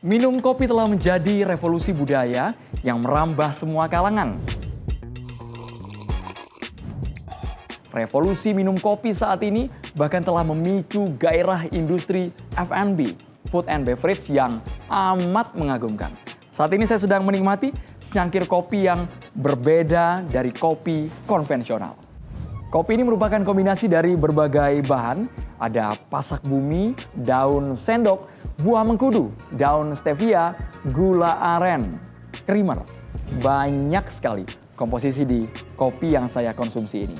Minum kopi telah menjadi revolusi budaya yang merambah semua kalangan. Revolusi minum kopi saat ini bahkan telah memicu gairah industri F&B, food and beverage yang amat mengagumkan. Saat ini saya sedang menikmati secangkir kopi yang berbeda dari kopi konvensional. Kopi ini merupakan kombinasi dari berbagai bahan, ada pasak bumi, daun sendok, buah mengkudu, daun stevia, gula aren, creamer. Banyak sekali komposisi di kopi yang saya konsumsi ini.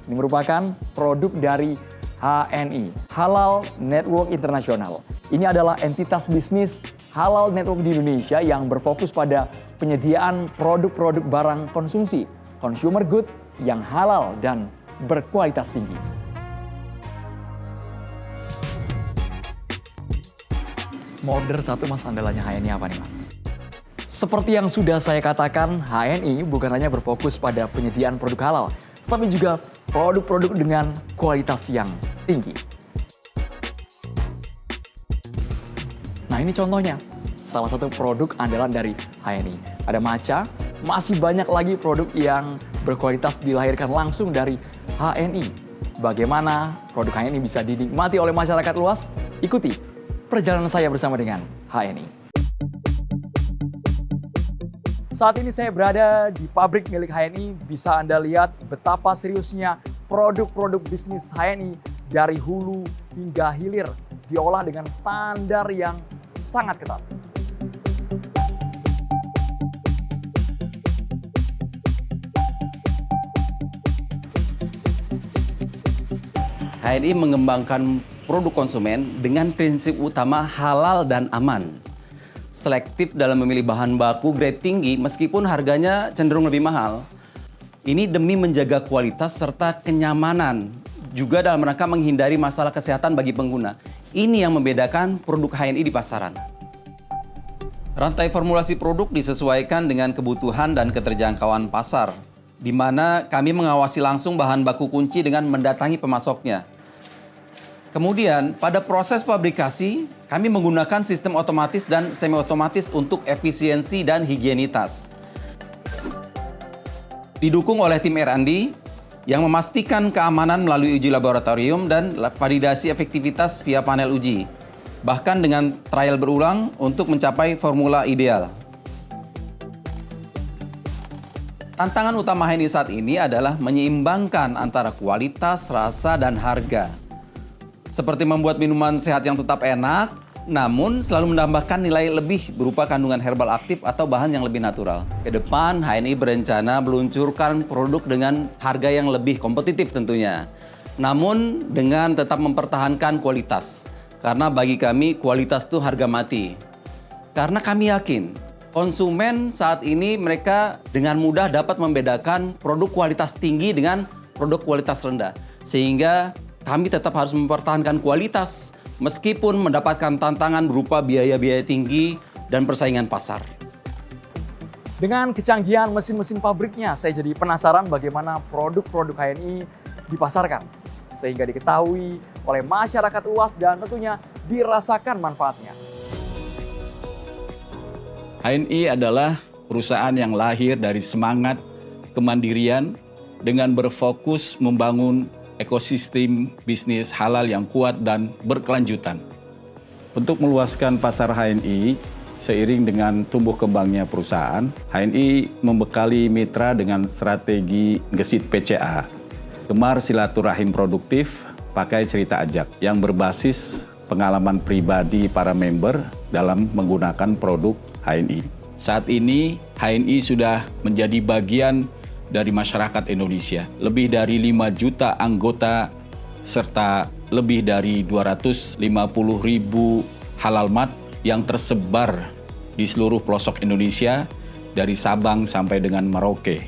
Ini merupakan produk dari HNI, Halal Network International. Ini adalah entitas bisnis halal network di Indonesia yang berfokus pada penyediaan produk-produk barang konsumsi, consumer good yang halal dan berkualitas tinggi. Modern satu mas andalannya HNI apa nih mas? Seperti yang sudah saya katakan, HNI bukan hanya berfokus pada penyediaan produk halal, tapi juga produk-produk dengan kualitas yang tinggi. Nah ini contohnya, salah satu produk andalan dari HNI. Ada matcha, masih banyak lagi produk yang berkualitas dilahirkan langsung dari HNI. Bagaimana produk HNI bisa dinikmati oleh masyarakat luas? Ikuti perjalanan saya bersama dengan HNI. Saat ini saya berada di pabrik milik HNI. Bisa Anda lihat betapa seriusnya produk-produk bisnis HNI dari hulu hingga hilir diolah dengan standar yang sangat ketat. HNI mengembangkan produk konsumen dengan prinsip utama halal dan aman. Selektif dalam memilih bahan baku grade tinggi meskipun harganya cenderung lebih mahal. Ini demi menjaga kualitas serta kenyamanan, juga dalam rangka menghindari masalah kesehatan bagi pengguna. Ini yang membedakan produk HNI di pasaran. Rantai formulasi produk disesuaikan dengan kebutuhan dan keterjangkauan pasar, di mana kami mengawasi langsung bahan baku kunci dengan mendatangi pemasoknya. Kemudian, pada proses pabrikasi, kami menggunakan sistem otomatis dan semi-otomatis untuk efisiensi dan higienitas. Didukung oleh tim R&D yang memastikan keamanan melalui uji laboratorium dan validasi efektivitas via panel uji, bahkan dengan trial berulang untuk mencapai formula ideal. Tantangan utama HNI saat ini adalah menyeimbangkan antara kualitas, rasa, dan harga. Seperti membuat minuman sehat yang tetap enak, namun selalu menambahkan nilai lebih berupa kandungan herbal aktif atau bahan yang lebih natural. Ke depan, HNI berencana meluncurkan produk dengan harga yang lebih kompetitif tentunya. Namun dengan tetap mempertahankan kualitas. Karena bagi kami kualitas itu harga mati. Karena kami yakin konsumen saat ini mereka dengan mudah dapat membedakan produk kualitas tinggi dengan produk kualitas rendah. Sehingga kami tetap harus mempertahankan kualitas meskipun mendapatkan tantangan berupa biaya-biaya tinggi dan persaingan pasar. Dengan kecanggihan mesin-mesin pabriknya, saya jadi penasaran bagaimana produk-produk HNI dipasarkan. Sehingga diketahui oleh masyarakat luas dan tentunya dirasakan manfaatnya. HNI adalah perusahaan yang lahir dari semangat kemandirian dengan berfokus membangun ekosistem bisnis halal yang kuat dan berkelanjutan. Untuk meluaskan pasar HNI, seiring dengan tumbuh kembangnya perusahaan, HNI membekali mitra dengan strategi gesit PCA. Gemar silaturahim produktif, pakai cerita ajak, yang berbasis pengalaman pribadi para member dalam menggunakan produk HNI. Saat ini, HNI sudah menjadi bagian dari masyarakat Indonesia. Lebih dari 5 juta anggota serta lebih dari 250.000 halal mart yang tersebar di seluruh pelosok Indonesia dari Sabang sampai dengan Merauke.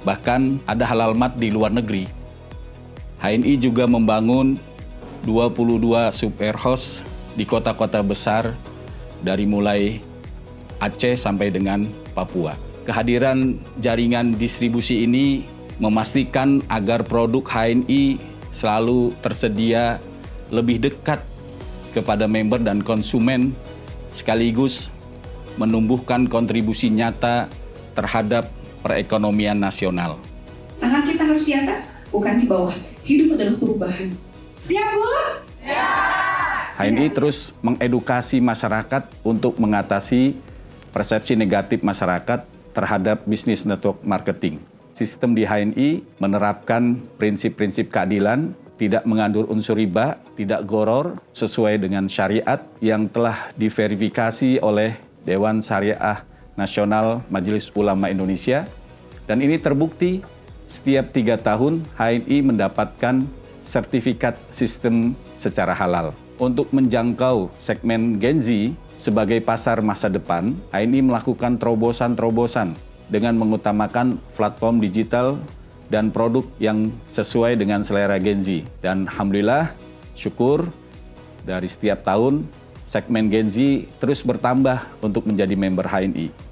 Bahkan ada halal mart di luar negeri. HNI juga membangun 22 superhouse di kota-kota besar dari mulai Aceh sampai dengan Papua. Kehadiran jaringan distribusi ini memastikan agar produk HNI selalu tersedia lebih dekat kepada member dan konsumen sekaligus menumbuhkan kontribusi nyata terhadap perekonomian nasional. Tangan kita harus di atas, bukan di bawah. Hidup adalah perubahan. Siap, Bu? HNI terus mengedukasi masyarakat untuk mengatasi persepsi negatif masyarakat terhadap bisnis network marketing. Sistem di HNI menerapkan prinsip-prinsip keadilan, tidak mengandung unsur riba, tidak goror, sesuai dengan syariat yang telah diverifikasi oleh Dewan Syariah Nasional Majelis Ulama Indonesia. Dan ini terbukti setiap 3 tahun HNI mendapatkan sertifikat sistem secara halal. Untuk menjangkau segmen Gen Z sebagai pasar masa depan, HNI melakukan terobosan-terobosan dengan mengutamakan platform digital dan produk yang sesuai dengan selera Gen Z. Dan alhamdulillah, syukur dari setiap tahun segmen Gen Z terus bertambah untuk menjadi member HNI.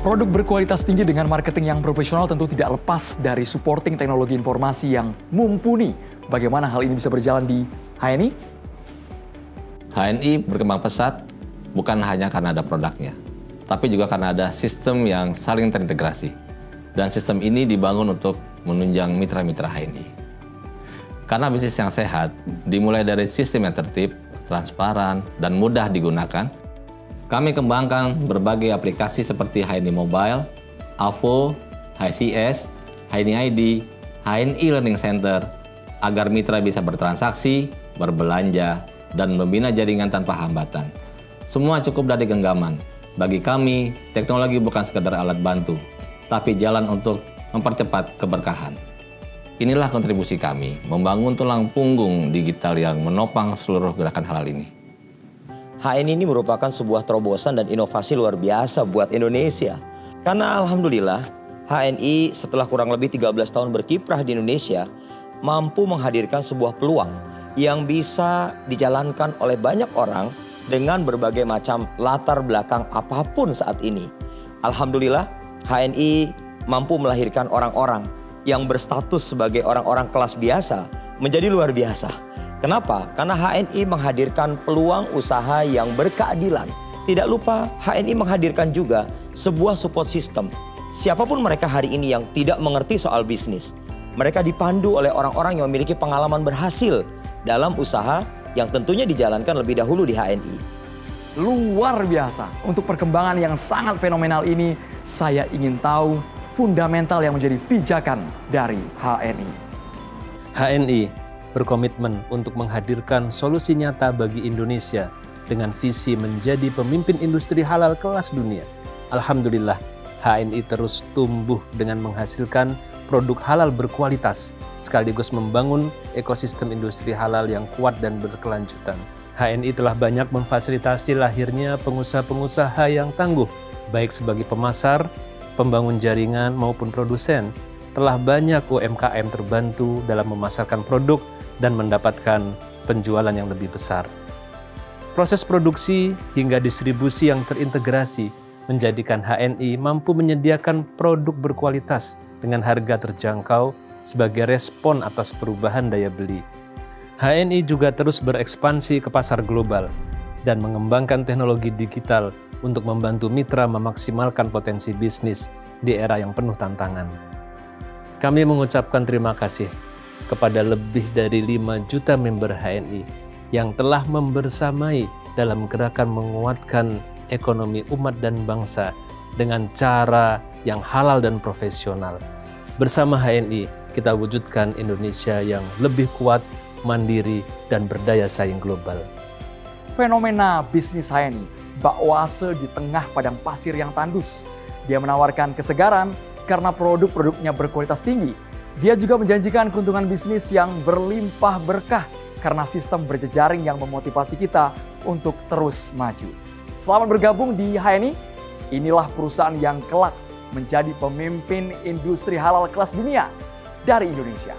Produk berkualitas tinggi dengan marketing yang profesional tentu tidak lepas dari supporting teknologi informasi yang mumpuni. Bagaimana hal ini bisa berjalan di HNI? HNI berkembang pesat bukan hanya karena ada produknya, tapi juga karena ada sistem yang saling terintegrasi. Dan sistem ini dibangun untuk menunjang mitra-mitra HNI. Karena bisnis yang sehat dimulai dari sistem yang tertib, transparan, dan mudah digunakan, kami kembangkan berbagai aplikasi seperti HNI Mobile, AVO, HCS, HNI ID, HNI Learning Center, agar mitra bisa bertransaksi, berbelanja, dan membina jaringan tanpa hambatan. Semua cukup dari genggaman. Bagi kami, teknologi bukan sekedar alat bantu, tapi jalan untuk mempercepat keberkahan. Inilah kontribusi kami, membangun tulang punggung digital yang menopang seluruh gerakan halal ini. HNI ini merupakan sebuah terobosan dan inovasi luar biasa buat Indonesia. Karena alhamdulillah, HNI setelah kurang lebih 13 tahun berkiprah di Indonesia, mampu menghadirkan sebuah peluang yang bisa dijalankan oleh banyak orang dengan berbagai macam latar belakang apapun saat ini. Alhamdulillah, HNI mampu melahirkan orang-orang yang berstatus sebagai orang-orang kelas biasa menjadi luar biasa. Kenapa? Karena HNI menghadirkan peluang usaha yang berkeadilan. Tidak lupa, HNI menghadirkan juga sebuah support system. Siapapun mereka hari ini yang tidak mengerti soal bisnis, mereka dipandu oleh orang-orang yang memiliki pengalaman berhasil dalam usaha yang tentunya dijalankan lebih dahulu di HNI. Luar biasa. Untuk perkembangan yang sangat fenomenal ini, saya ingin tahu fundamental yang menjadi pijakan dari HNI. HNI berkomitmen untuk menghadirkan solusi nyata bagi Indonesia dengan visi menjadi pemimpin industri halal kelas dunia. Alhamdulillah, HNI terus tumbuh dengan menghasilkan produk halal berkualitas, sekaligus membangun ekosistem industri halal yang kuat dan berkelanjutan. HNI telah banyak memfasilitasi lahirnya pengusaha-pengusaha yang tangguh, baik sebagai pemasar, pembangun jaringan maupun produsen. Telah banyak UMKM terbantu dalam memasarkan produk dan mendapatkan penjualan yang lebih besar. Proses produksi hingga distribusi yang terintegrasi menjadikan HNI mampu menyediakan produk berkualitas dengan harga terjangkau sebagai respon atas perubahan daya beli. HNI juga terus berekspansi ke pasar global dan mengembangkan teknologi digital untuk membantu mitra memaksimalkan potensi bisnis di era yang penuh tantangan. Kami mengucapkan terima kasih kepada lebih dari 5 juta member HNI yang telah membersamai dalam gerakan menguatkan ekonomi umat dan bangsa dengan cara yang halal dan profesional. Bersama HNI, kita wujudkan Indonesia yang lebih kuat, mandiri, dan berdaya saing global. Fenomena bisnis HNI, bak oase di tengah padang pasir yang tandus. Dia menawarkan kesegaran karena produk-produknya berkualitas tinggi. Dia juga menjanjikan keuntungan bisnis yang berlimpah berkah karena sistem berjejaring yang memotivasi kita untuk terus maju. Selamat bergabung di HNI. Inilah perusahaan yang kelak menjadi pemimpin industri halal kelas dunia dari Indonesia.